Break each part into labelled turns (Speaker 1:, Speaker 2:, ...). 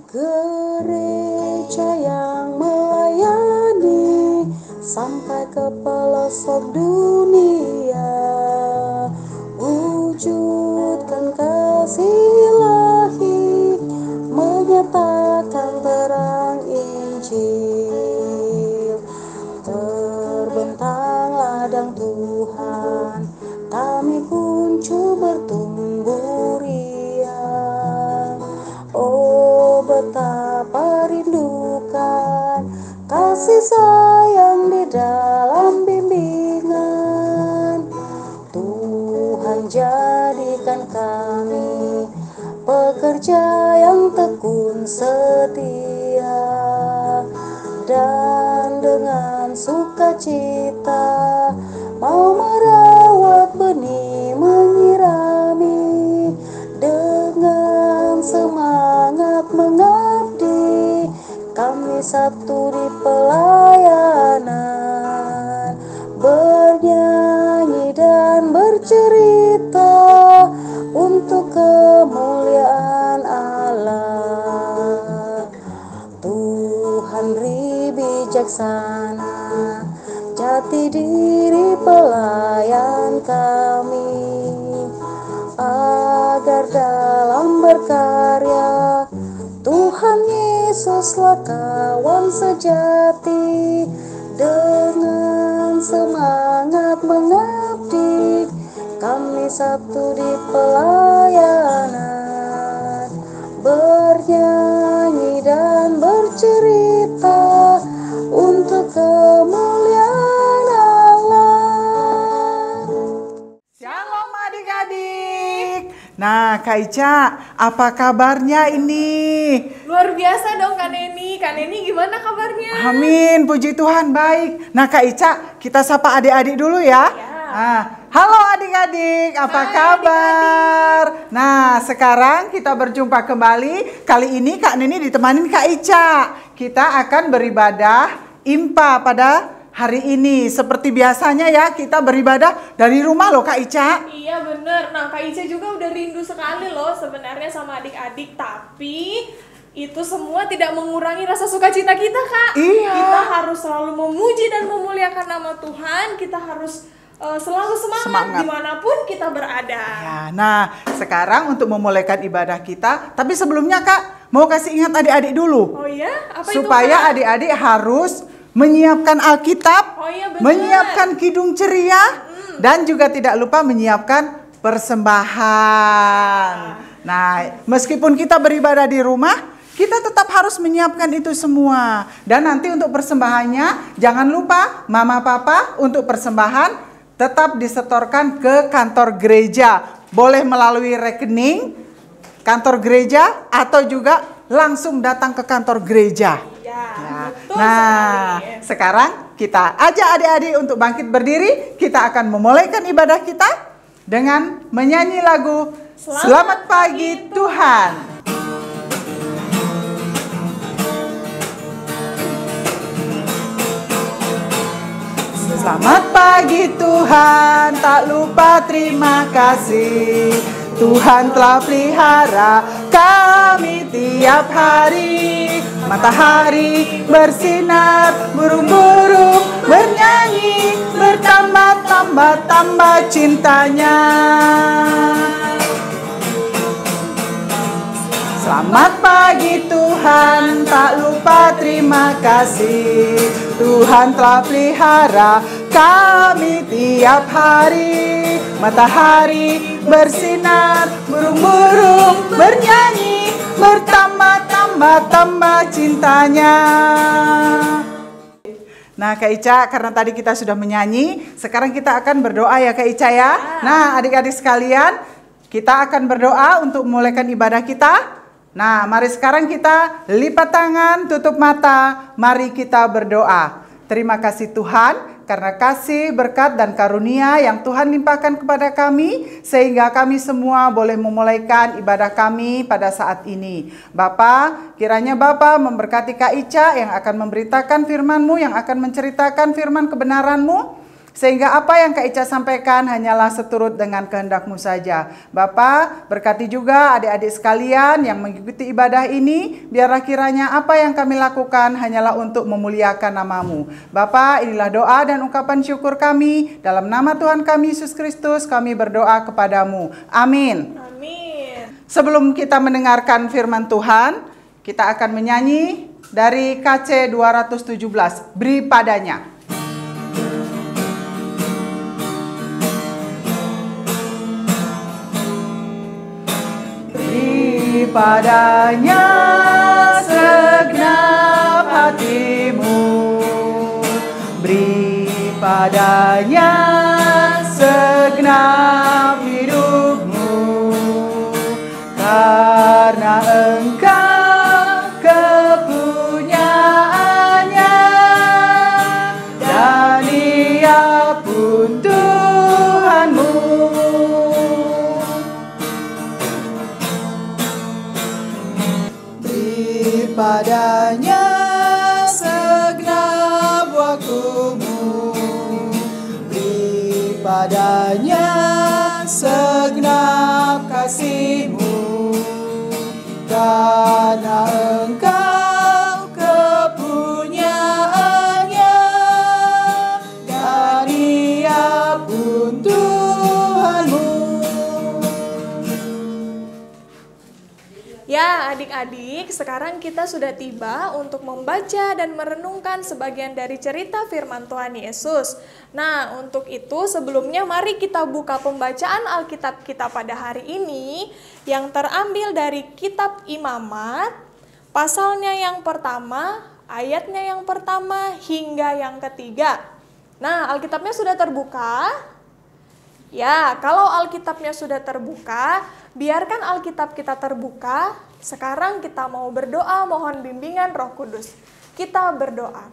Speaker 1: Gereja yang melayani sampai ke pelosok dunia, wujudkan kasih ilahi, menyatakan terang Injil. Terbentang ladang Tuhan, kami kuncup bertumbuh riang. Oh, betapa rindukan kasih sayang di dalam bimbingan. Tuhan jadikan kami pekerja yang tekun setia, dan dengan sukacita mau merawat benih, menyirami, dengan semangat mengabdi. Kami Sabtu di pelayanan, bernyanyi dan bercerita untuk kemuliaan Allah. Tuhan beri bijaksana, jati diri pelayan kami, agar dalam berkarya Tuhan Yesuslah kawan sejati. Dengan semangat mengabdi, kami Sabtu di pelayanan, bernyanyi dan bercerita untuk kemuliaan Allah.
Speaker 2: Shalom adik-adik. Nah, Kak Ica, apa kabarnya ini?
Speaker 3: Luar biasa dong Kak Neni. Kak Neni gimana kabarnya?
Speaker 2: Amin, puji Tuhan baik. Nah Kak Ica, kita sapa adik-adik dulu ya. Halo adik-adik, apa kabar? Nah, sekarang kita berjumpa kembali. Kali ini Kak Neni ditemanin Kak Ica. Kita akan beribadah IMPA pada hari ini. Seperti biasanya ya, kita beribadah dari rumah loh Kak Ica.
Speaker 3: Iya bener. Nah Kak Ica juga udah rindu sekali loh sebenarnya sama adik-adik. Tapi itu semua tidak mengurangi rasa sukacita kita Kak.
Speaker 2: Iya.
Speaker 3: Kita harus selalu memuji dan memuliakan nama Tuhan. Kita harus selalu semangat dimanapun kita berada.
Speaker 2: Ya, nah sekarang untuk memulaikan ibadah kita. Tapi sebelumnya Kak, mau kasih ingat adik-adik dulu.
Speaker 3: Oh iya? Apa
Speaker 2: supaya
Speaker 3: itu,
Speaker 2: adik-adik harus menyiapkan Alkitab, menyiapkan kidung ceria, dan juga tidak lupa menyiapkan persembahan. Nah, meskipun kita beribadah di rumah, kita tetap harus menyiapkan itu semua. Dan nanti untuk persembahannya, jangan lupa mama papa untuk persembahan tetap disetorkan ke kantor gereja. Boleh melalui rekening kantor gereja atau juga langsung datang ke kantor gereja.
Speaker 3: Ya.
Speaker 2: Nah, sekarang kita ajak adik-adik untuk bangkit berdiri. Kita akan memulaikan ibadah kita dengan menyanyi lagu Selamat Pagi Tuhan. Selamat pagi Tuhan, tak lupa terima kasih. Tuhan telah pelihara kami tiap hari. Matahari bersinar, burung-burung bernyanyi, bertambah-tambah cintanya. Selamat pagi Tuhan, tak lupa terima kasih. Tuhan telah pelihara kami tiap hari. Matahari bersinar, burung-burung bernyanyi, bertambah-tambah cintanya. Nah Kak Ica, karena tadi kita sudah menyanyi, sekarang kita akan berdoa ya Kak Ica ya. Nah adik-adik sekalian, kita akan berdoa untuk memulaikan ibadah kita. Nah, mari sekarang kita lipat tangan, tutup mata, mari kita berdoa. Terima kasih Tuhan, karena kasih, berkat, dan karunia yang Tuhan limpahkan kepada kami, sehingga kami semua boleh memulaikan ibadah kami pada saat ini. Bapa, kiranya Bapa memberkati Kak Ica yang akan memberitakan firman-Mu, yang akan menceritakan firman kebenaran-Mu, sehingga apa yang Kak Ica sampaikan hanyalah seturut dengan kehendak-Mu saja. Bapa, berkati juga adik-adik sekalian yang mengikuti ibadah ini. Biarlah kiranya apa yang kami lakukan hanyalah untuk memuliakan nama-Mu. Bapa, inilah doa dan ungkapan syukur kami. Dalam nama Tuhan kami Yesus Kristus kami berdoa kepadamu. Amin.
Speaker 3: Amin.
Speaker 2: Sebelum kita mendengarkan firman Tuhan, kita akan menyanyi dari KC 217, Beri Padanya. Padanya segenap hatimu, beri padanya segenap hidupmu, karena engkau kepunyaannya, dan Ia pun Tuhanmu. Padanya segenap waktumu, beri padanya segenap kasihmu, karena engkau kepunyaannya, dan Ia pun Tuhanmu.
Speaker 3: Ya, adik-adik, sekarang kita sudah tiba untuk membaca dan merenungkan sebagian dari cerita firman Tuhan Yesus. Nah, untuk itu sebelumnya mari kita buka pembacaan Alkitab kita pada hari ini yang terambil dari kitab Imamat, pasalnya yang pertama, ayatnya yang pertama hingga yang ketiga. Nah, Alkitabnya sudah terbuka? Ya, kalau Alkitabnya sudah terbuka, biarkan Alkitab kita terbuka. Sekarang kita mau berdoa mohon bimbingan Roh Kudus. Kita berdoa.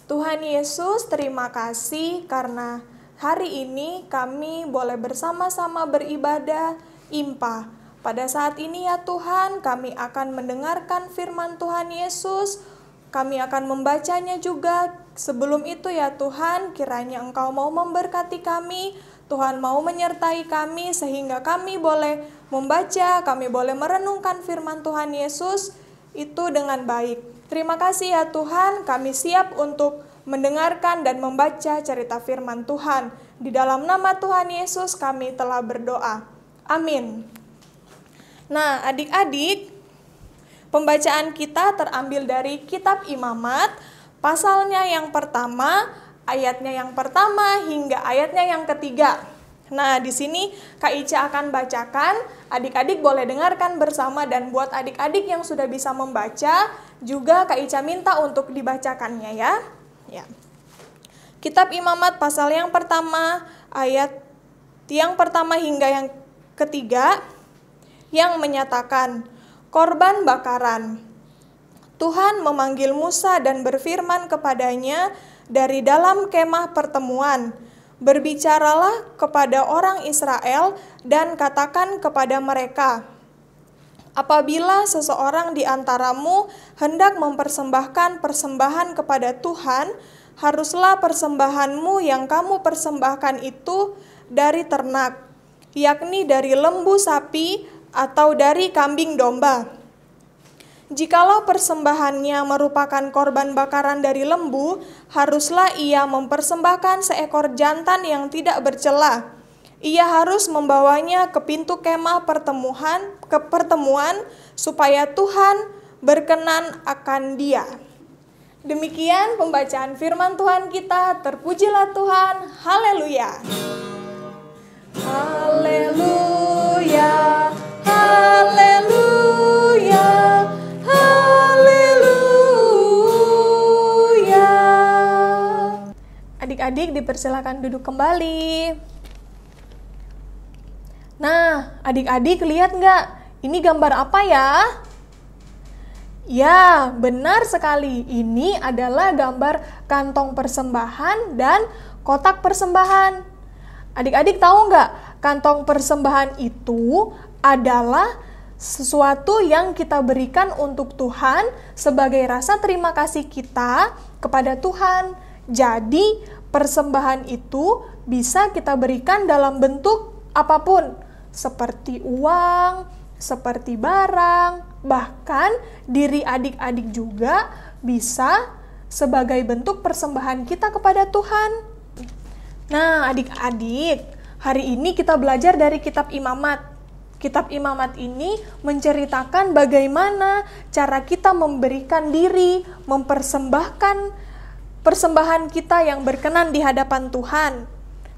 Speaker 3: Tuhan Yesus, terima kasih karena hari ini kami boleh bersama-sama beribadah impa. Pada saat ini ya Tuhan, kami akan mendengarkan firman Tuhan Yesus. Kami akan membacanya juga. Sebelum itu ya Tuhan, kiranya Engkau mau memberkati kami. Tuhan mau menyertai kami sehingga kami boleh membaca, kami boleh merenungkan firman Tuhan Yesus itu dengan baik. Terima kasih ya Tuhan, kami siap untuk mendengarkan dan membaca cerita firman Tuhan. Di dalam nama Tuhan Yesus kami telah berdoa. Amin. Nah, adik-adik, pembacaan kita terambil dari kitab Imamat, pasalnya yang pertama, ayatnya yang pertama hingga ayatnya yang ketiga. Nah, di sini Kak Ica akan bacakan, adik-adik boleh dengarkan bersama, dan buat adik-adik yang sudah bisa membaca, juga Kak Ica minta untuk dibacakannya ya. Kitab Imamat pasal yang pertama, ayat yang pertama hingga yang ketiga, yang menyatakan, korban bakaran. Tuhan memanggil Musa dan berfirman kepadanya dari dalam kemah pertemuan, berbicaralah kepada orang Israel dan katakan kepada mereka, apabila seseorang di antaramu hendak mempersembahkan persembahan kepada Tuhan, haruslah persembahanmu yang kamu persembahkan itu dari ternak, yakni dari lembu sapi atau dari kambing domba. Jikalau persembahannya merupakan korban bakaran dari lembu, haruslah ia mempersembahkan seekor jantan yang tidak bercela. Ia harus membawanya ke pintu kemah pertemuan supaya Tuhan berkenan akan dia. Demikian pembacaan firman Tuhan kita. Terpujilah Tuhan. Haleluya. Haleluya. Haleluya. Haleluya. Adik-adik dipersilakan duduk kembali. Nah, adik-adik lihat nggak? Ini gambar apa ya? Ya, benar sekali. Ini adalah gambar kantong persembahan dan kotak persembahan. Adik-adik tahu nggak, kantong persembahan itu adalah sesuatu yang kita berikan untuk Tuhan sebagai rasa terima kasih kita kepada Tuhan. Jadi, persembahan itu bisa kita berikan dalam bentuk apapun, seperti uang, seperti barang, bahkan diri adik-adik juga bisa sebagai bentuk persembahan kita kepada Tuhan. Nah, adik-adik, hari ini kita belajar dari kitab Imamat. Kitab Imamat ini menceritakan bagaimana cara kita memberikan diri, mempersembahkan persembahan kita yang berkenan di hadapan Tuhan.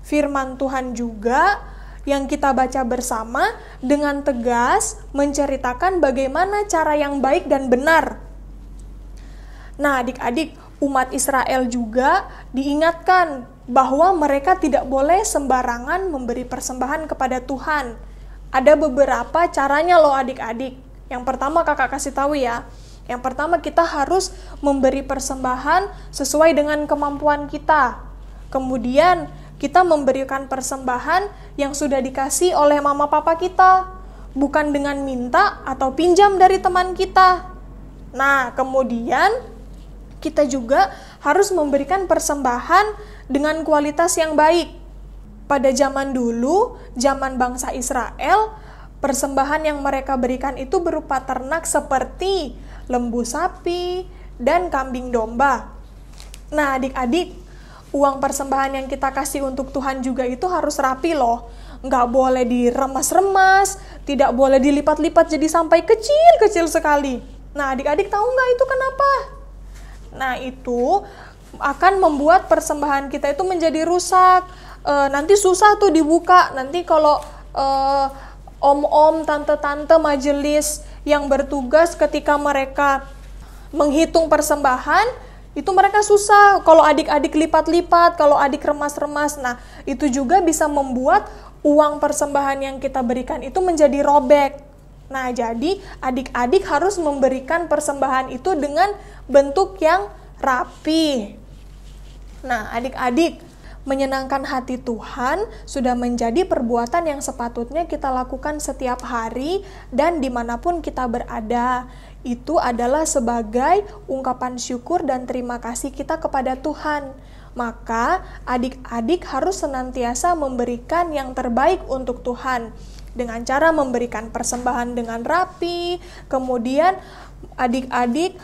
Speaker 3: Firman Tuhan juga yang kita baca bersama dengan tegas menceritakan bagaimana cara yang baik dan benar. Nah, adik-adik, umat Israel juga diingatkan bahwa mereka tidak boleh sembarangan memberi persembahan kepada Tuhan. Ada beberapa caranya loh adik-adik. Yang pertama kakak kasih tahu ya. Yang pertama kita harus memberi persembahan sesuai dengan kemampuan kita. Kemudian kita memberikan persembahan yang sudah dikasih oleh mama papa kita, bukan dengan minta atau pinjam dari teman kita. Nah, kemudian kita juga harus memberikan persembahan dengan kualitas yang baik. Pada zaman dulu, zaman bangsa Israel, persembahan yang mereka berikan itu berupa ternak seperti lembu sapi dan kambing domba. Nah, adik-adik, uang persembahan yang kita kasih untuk Tuhan juga itu harus rapi loh. Nggak boleh diremas-remas, tidak boleh dilipat-lipat jadi sampai kecil-kecil sekali. Nah, adik-adik tahu nggak itu kenapa? Nah, itu akan membuat persembahan kita itu menjadi rusak. Nanti susah tuh dibuka. Nanti kalau om-om, tante-tante majelis yang bertugas ketika mereka menghitung persembahan, itu mereka susah kalau adik-adik lipat-lipat, kalau adik remas-remas. Nah, itu juga bisa membuat uang persembahan yang kita berikan itu menjadi robek. Nah, jadi adik-adik harus memberikan persembahan itu dengan bentuk yang rapi. Nah, adik-adik, menyenangkan hati Tuhan sudah menjadi perbuatan yang sepatutnya kita lakukan setiap hari dan dimanapun kita berada. Itu adalah sebagai ungkapan syukur dan terima kasih kita kepada Tuhan. Maka adik-adik harus senantiasa memberikan yang terbaik untuk Tuhan dengan cara memberikan persembahan dengan rapi. Kemudian adik-adik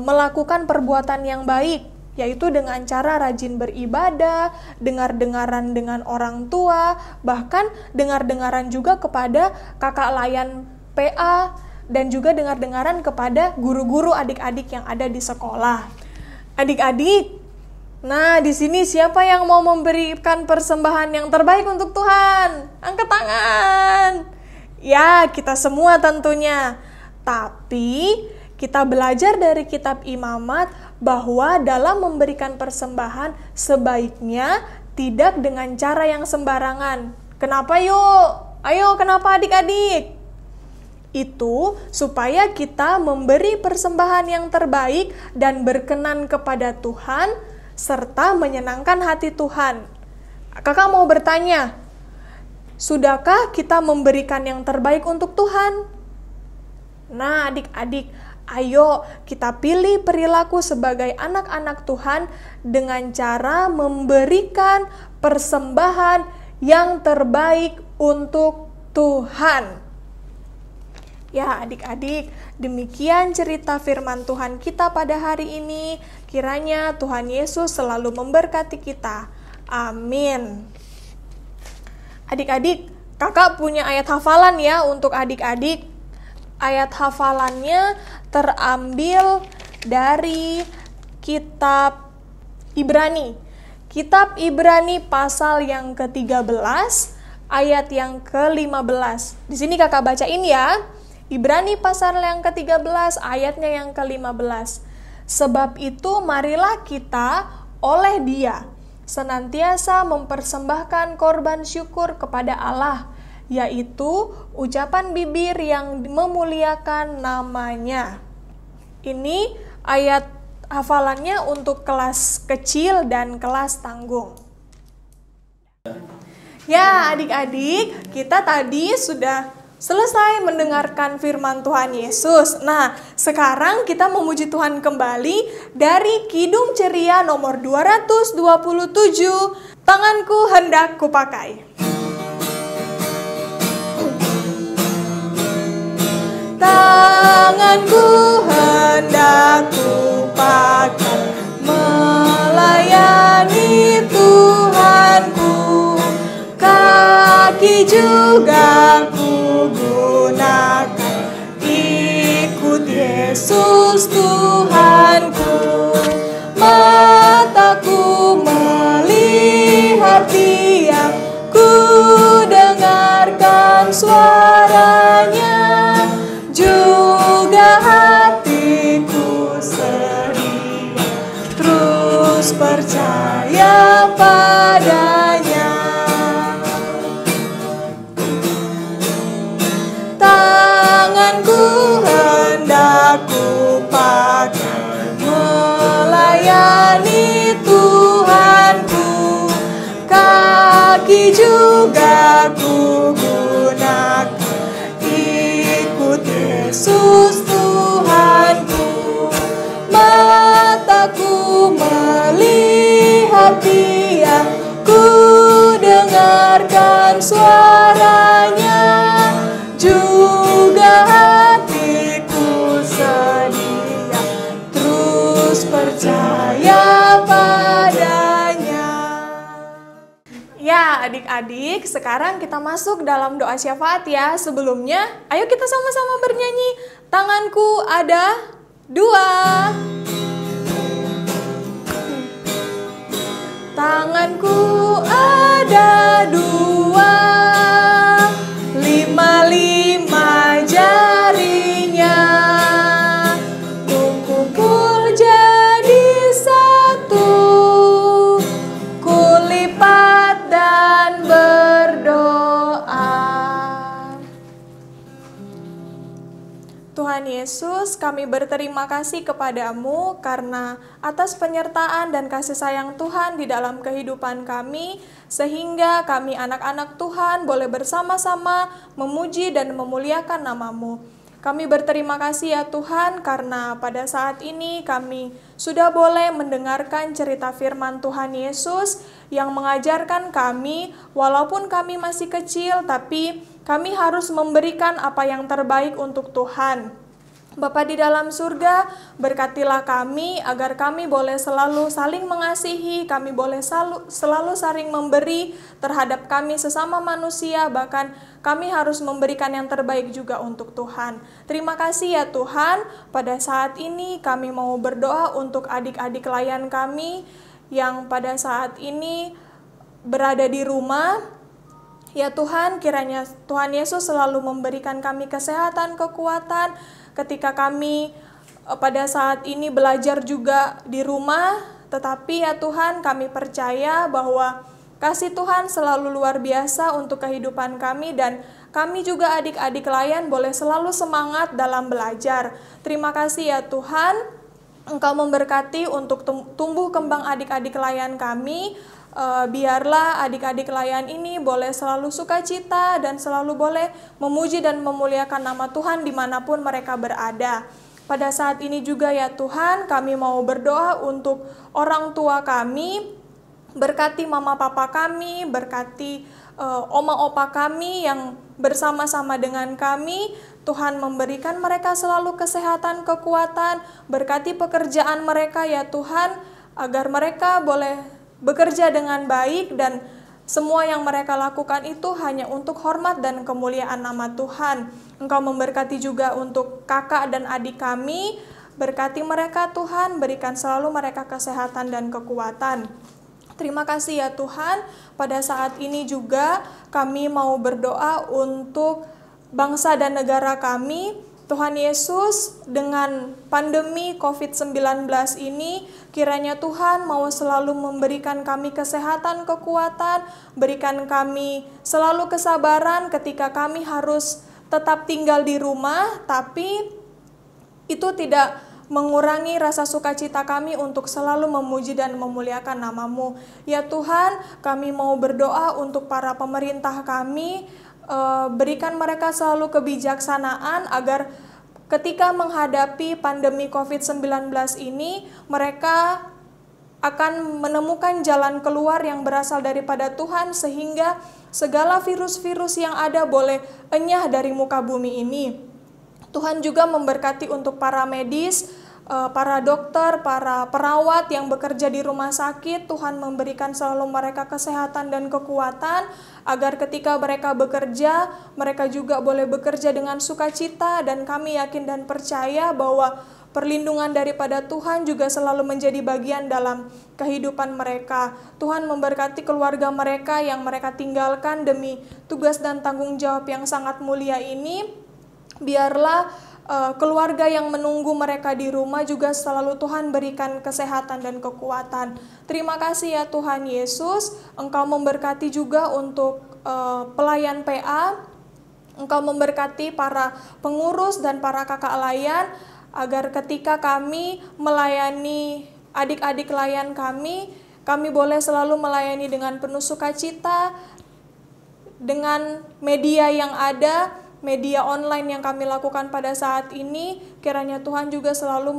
Speaker 3: melakukan perbuatan yang baik, yaitu dengan cara rajin beribadah, dengar-dengaran dengan orang tua, bahkan dengar-dengaran juga kepada kakak layan PA, dan juga dengar-dengaran kepada guru-guru adik-adik yang ada di sekolah. Adik-adik, nah di sini siapa yang mau memberikan persembahan yang terbaik untuk Tuhan? Angkat tangan. Ya, kita semua tentunya. Tapi kita belajar dari kitab Imamat bahwa dalam memberikan persembahan sebaiknya tidak dengan cara yang sembarangan. Kenapa yuk? Ayo, kenapa adik-adik? Itu supaya kita memberi persembahan yang terbaik dan berkenan kepada Tuhan serta menyenangkan hati Tuhan. Kakak mau bertanya, sudahkah kita memberikan yang terbaik untuk Tuhan? Nah, adik-adik, ayo kita pilih perilaku sebagai anak-anak Tuhan dengan cara memberikan persembahan yang terbaik untuk Tuhan. Ya, adik-adik, demikian cerita firman Tuhan kita pada hari ini. Kiranya Tuhan Yesus selalu memberkati kita. Amin. Adik-adik, kakak punya ayat hafalan ya untuk adik-adik. Ayat hafalannya terambil dari kitab Ibrani. Kitab Ibrani pasal yang ke-13, ayat yang ke-15. Di sini kakak bacain ya. Ibrani pasal yang ke-13 ayatnya yang ke-15. Sebab itu marilah kita oleh Dia senantiasa mempersembahkan korban syukur kepada Allah, yaitu ucapan bibir yang memuliakan namanya. Ini ayat hafalannya untuk kelas kecil dan kelas tanggung. Ya, adik-adik, kita tadi sudah selesai mendengarkan firman Tuhan Yesus. Nah, sekarang kita memuji Tuhan kembali dari Kidung Ceria nomor 227, Tanganku Hendak Kupakai. Tanganku hendak kupakai melayani Tuhanku, kaki juga kugunakan ikut Yesus Tuhanku. Mataku melihat Dia, ku dengarkan suaranya, juga hatiku sedia terus percaya padanya. Tanganku hendak kupakai melayani Tuhanku, kaki juga kugunakan ikut Yesus Tuhanku. Mataku melihat Dia, ku dengarkan suaranya, juga hatiku sedia terus percaya padanya. Ya, adik-adik, sekarang kita masuk dalam doa syafaat ya. Sebelumnya, ayo kita sama-sama bernyanyi. Tanganku ada dua. Tanganku ada dua, lima-lima jarinya, kumpul jadi satu, kulipat dan berdoa. Tuhan Yesus, kami berterima kasih kepadamu karena atas penyertaan dan kasih sayang Tuhan di dalam kehidupan kami, sehingga kami anak-anak Tuhan boleh bersama-sama memuji dan memuliakan nama-Mu. Kami berterima kasih ya Tuhan karena pada saat ini kami sudah boleh mendengarkan cerita firman Tuhan Yesus yang mengajarkan kami, walaupun kami masih kecil, tapi kami harus memberikan apa yang terbaik untuk Tuhan. Bapa di dalam surga, berkatilah kami agar kami boleh selalu saling mengasihi, kami boleh selalu saling memberi terhadap kami sesama manusia, bahkan kami harus memberikan yang terbaik juga untuk Tuhan. Terima kasih ya Tuhan, pada saat ini kami mau berdoa untuk adik-adik layan kami yang pada saat ini berada di rumah. Ya Tuhan, kiranya Tuhan Yesus selalu memberikan kami kesehatan, kekuatan, ketika kami pada saat ini belajar juga di rumah, tetapi ya Tuhan kami percaya bahwa kasih Tuhan selalu luar biasa untuk kehidupan kami dan kami juga adik-adik layan boleh selalu semangat dalam belajar. Terima kasih ya Tuhan, Engkau memberkati untuk tumbuh kembang adik-adik layan kami. Biarlah adik-adik layan ini boleh selalu sukacita dan selalu boleh memuji dan memuliakan nama Tuhan dimanapun mereka berada. Pada saat ini juga ya Tuhan, kami mau berdoa untuk orang tua kami, berkati mama papa kami, berkati oma opa kami yang bersama-sama dengan kami. Tuhan memberikan mereka selalu kesehatan, kekuatan, berkati pekerjaan mereka ya Tuhan, agar mereka boleh bekerja dengan baik dan semua yang mereka lakukan itu hanya untuk hormat dan kemuliaan nama Tuhan. Engkau memberkati juga untuk kakak dan adik kami, berkati mereka Tuhan, berikan selalu mereka kesehatan dan kekuatan. Terima kasih ya Tuhan, pada saat ini juga kami mau berdoa untuk bangsa dan negara kami. Tuhan Yesus, dengan pandemi COVID-19 ini, kiranya Tuhan mau selalu memberikan kami kesehatan, kekuatan, berikan kami selalu kesabaran ketika kami harus tetap tinggal di rumah, tapi itu tidak mengurangi rasa sukacita kami untuk selalu memuji dan memuliakan nama-Mu. Ya Tuhan, kami mau berdoa untuk para pemerintah kami, berikan mereka selalu kebijaksanaan agar ketika menghadapi pandemi COVID-19 ini, mereka akan menemukan jalan keluar yang berasal daripada Tuhan, sehingga segala virus-virus yang ada boleh enyah dari muka bumi ini. Tuhan juga memberkati untuk para medis, para dokter, para perawat yang bekerja di rumah sakit. Tuhan memberikan selalu mereka kesehatan dan kekuatan, agar ketika mereka bekerja, mereka juga boleh bekerja dengan sukacita. Dan kami yakin dan percaya bahwa perlindungan daripada Tuhan juga selalu menjadi bagian dalam kehidupan mereka. Tuhan memberkati keluarga mereka yang mereka tinggalkan demi tugas dan tanggung jawab yang sangat mulia ini. Biarlah keluarga yang menunggu mereka di rumah juga selalu Tuhan berikan kesehatan dan kekuatan. Terima kasih ya Tuhan Yesus, Engkau memberkati juga untuk pelayan PA, Engkau memberkati para pengurus dan para kakak layan, agar ketika kami melayani adik-adik layan kami boleh selalu melayani dengan penuh sukacita, dengan media yang ada, media online yang kami lakukan pada saat ini. Kiranya Tuhan juga selalu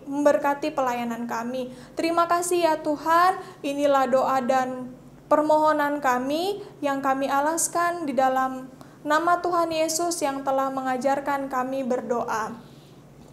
Speaker 3: memberkati pelayanan kami. Terima kasih ya Tuhan, inilah doa dan permohonan kami yang kami alaskan di dalam nama Tuhan Yesus yang telah mengajarkan kami berdoa.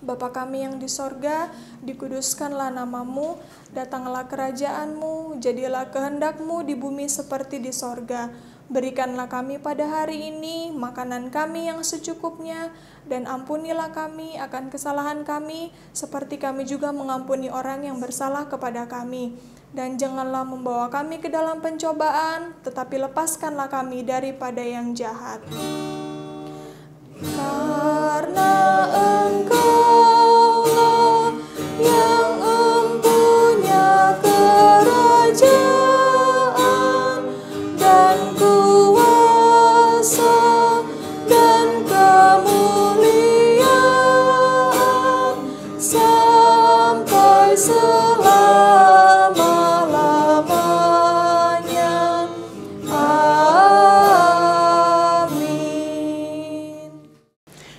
Speaker 3: Bapa kami yang di sorga, dikuduskanlah nama-Mu, datanglah kerajaan-Mu, jadilah kehendak-Mu di bumi seperti di sorga. Berikanlah kami pada hari ini makanan kami yang secukupnya, dan ampunilah kami akan kesalahan kami, seperti kami juga mengampuni orang yang bersalah kepada kami. Dan janganlah membawa kami ke dalam pencobaan, tetapi lepaskanlah kami daripada yang jahat. Karena Engkau-lah yang empunya kerajaan dan kuasa dan kemuliaan sampai selama-lamanya. Amin.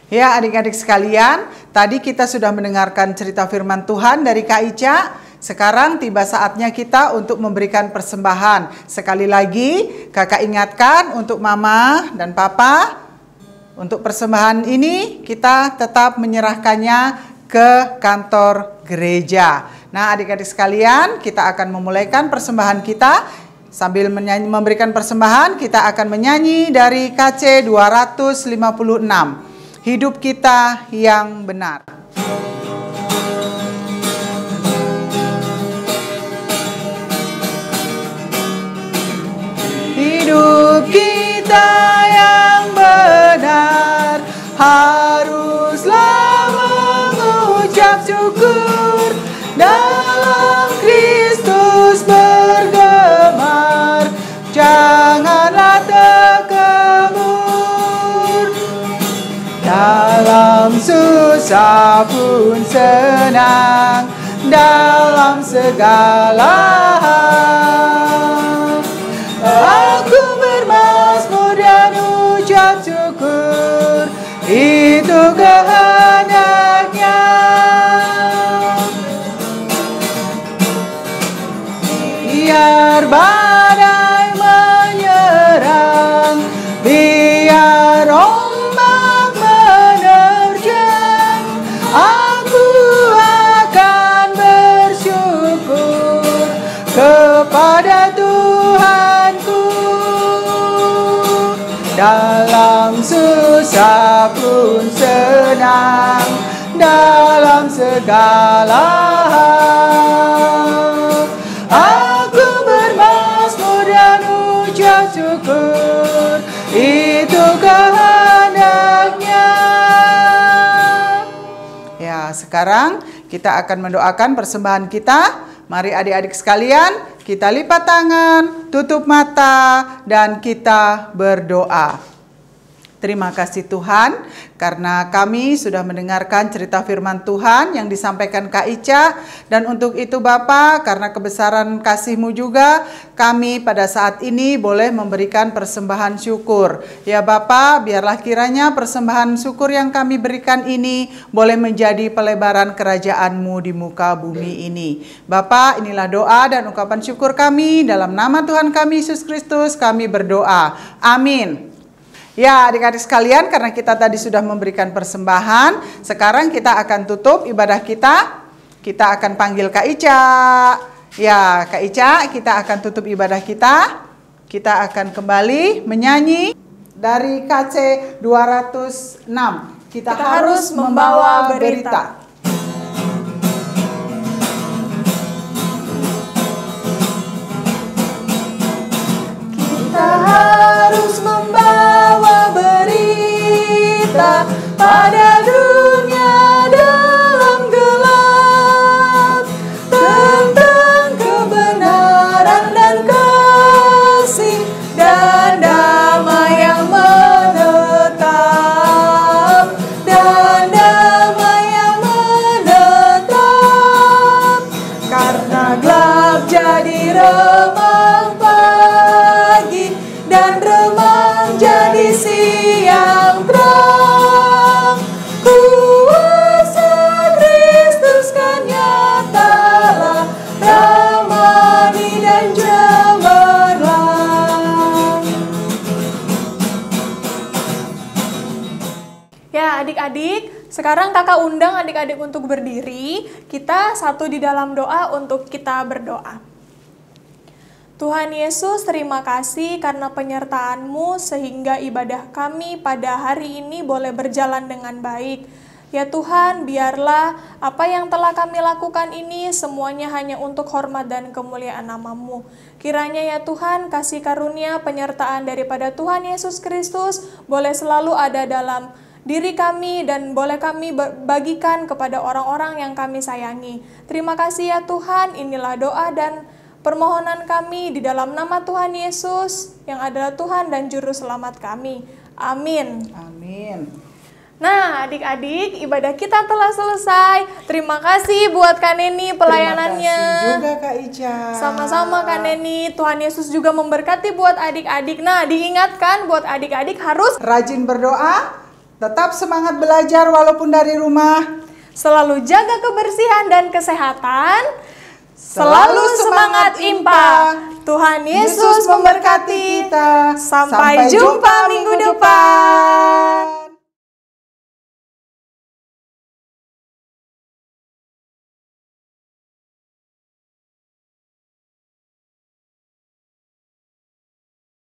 Speaker 2: Ya adik-adik sekalian, tadi kita sudah mendengarkan cerita firman Tuhan dari Kak Ica. Sekarang tiba saatnya kita untuk memberikan persembahan. Sekali lagi kakak ingatkan untuk mama dan papa, untuk persembahan ini kita tetap menyerahkannya ke kantor gereja. Nah adik-adik sekalian, kita akan memulaikan persembahan kita. Sambil memberikan persembahan, kita akan menyanyi dari KC 256. Hidup kita yang benar. Hidup kita yang benar haruslah mengucap syukur, dalam Kristus bergemar, janganlah terkemur. Dalam susah pun senang, dalam segala hal aku bermazmur dan ucap syukur, itu kehendaknya. Biar badai menyerang, biar ombak menerjang, aku akan bersyukur kepada Tuhanku. Dalam susah pun senang, dalam segala hal aku bermazmur dan ucap syukur, itu kehendaknya. Ya, sekarang kita akan mendoakan persembahan kita. Mari adik-adik sekalian, kita lipat tangan, tutup mata, dan kita berdoa. Terima kasih Tuhan, karena kami sudah mendengarkan cerita firman Tuhan yang disampaikan Kak Ica. Dan untuk itu Bapa, karena kebesaran kasih-Mu juga, kami pada saat ini boleh memberikan persembahan syukur. Ya Bapa, biarlah kiranya persembahan syukur yang kami berikan ini boleh menjadi pelebaran kerajaan-Mu di muka bumi ini. Bapa, inilah doa dan ungkapan syukur kami. Dalam nama Tuhan kami Yesus Kristus kami berdoa. Amin. Ya adik-adik sekalian, karena kita tadi sudah memberikan persembahan, sekarang kita akan tutup ibadah kita. Kita akan panggil Kak Ica. Ya Kak Ica, kita akan tutup ibadah kita. Kita akan kembali menyanyi dari KC 206. Kita harus membawa berita.
Speaker 3: Kita harus membawa berita pada dunia dalam gelap tentang kebenaran dan kasih dan damai yang menetap, dan damai yang menetap, karena gelap jadi remang pagi dan remang jadi siang terang. Kuasa Kristus kan nyatalah, ramani dan cemerlang. Ya adik-adik, sekarang kakak undang adik-adik untuk berdiri. Kita satu di dalam doa untuk kita berdoa. Tuhan Yesus, terima kasih karena penyertaan-Mu sehingga ibadah kami pada hari ini boleh berjalan dengan baik. Ya Tuhan, biarlah apa yang telah kami lakukan ini semuanya hanya untuk hormat dan kemuliaan nama-Mu. Kiranya ya Tuhan, kasih karunia penyertaan daripada Tuhan Yesus Kristus boleh selalu ada dalam diri kami dan boleh kami bagikan kepada orang-orang yang kami sayangi. Terima kasih ya Tuhan, inilah doa dan permohonan kami di dalam nama Tuhan Yesus yang adalah Tuhan dan Juru Selamat kami. Amin.
Speaker 2: Amin.
Speaker 3: Nah adik-adik, ibadah kita telah selesai. Terima kasih buat Kak Neni pelayanannya.
Speaker 2: Terima kasih juga Kak Ica.
Speaker 3: Sama-sama Kak Neni. Tuhan Yesus juga memberkati buat adik-adik. Nah diingatkan buat adik-adik harus
Speaker 2: rajin berdoa, tetap semangat belajar walaupun dari rumah.
Speaker 3: Selalu jaga kebersihan dan kesehatan. Selalu semangat IMPA. Tuhan Yesus memberkati kita. Sampai jumpa minggu depan.